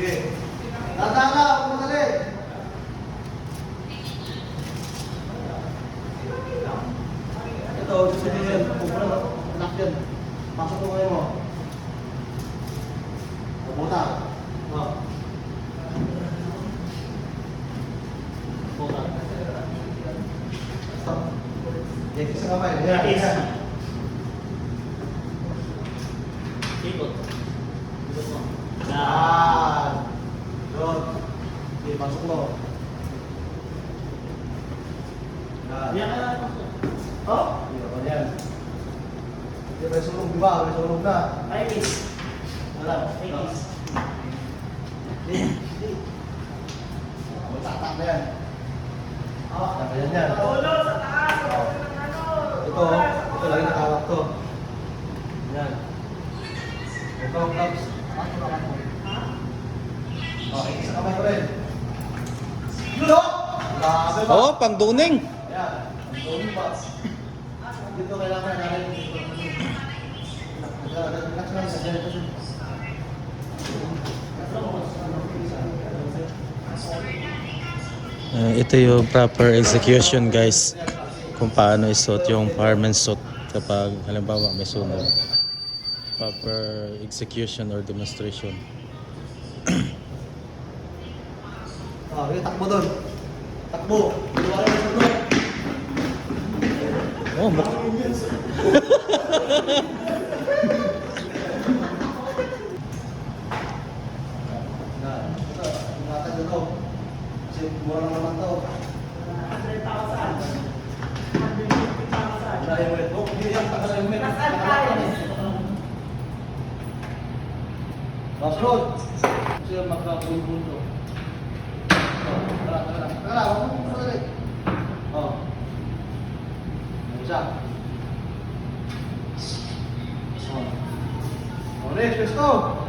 Sige. Dadala, ako madali. Ito, sabihin yan. Pupunta na. Anak yan. Pasok ko ngayon mo. Pupunta. Oh. Pupunta. Stop. Yan, isa kamay. Yan, isa. Ikot. Ikot mo. Yan. Good. Okay, pasok mo. Yan. Yan ka lang. Oh? Yan. Hindi may sunog, di ba? May sunog na. Ay, kiss. Wala. Ay, kiss. Hindi. Magtatak na yan. Yan yan. Ulo sa taas. Ito lagi nakawak to. Yan. Ito, gloves. Okay, isa kamay ko rin. Yulo! Grabe ba? Oh, pang duning. Yan. Ang ba? Dito kailangan natin dito. Relax lang. Ito yung proper execution, guys, kung paano isuot yung fireman's suit kapag halimbawa may sunog. Proper execution or demonstration. Okay, takbo doon. Takbo. Iwanan mo doon. Oh, Ito, ingatan nyo to. Kasi mura naman to. 100,000. Wala yung wet. Oh, hindi yan. Tagal yung wet. Nasaan tayo? Basunod. Kasi magkakabulbul to. Tara. Huwag mo madali. Oh. Isa. Oh. Oh, next, let's go.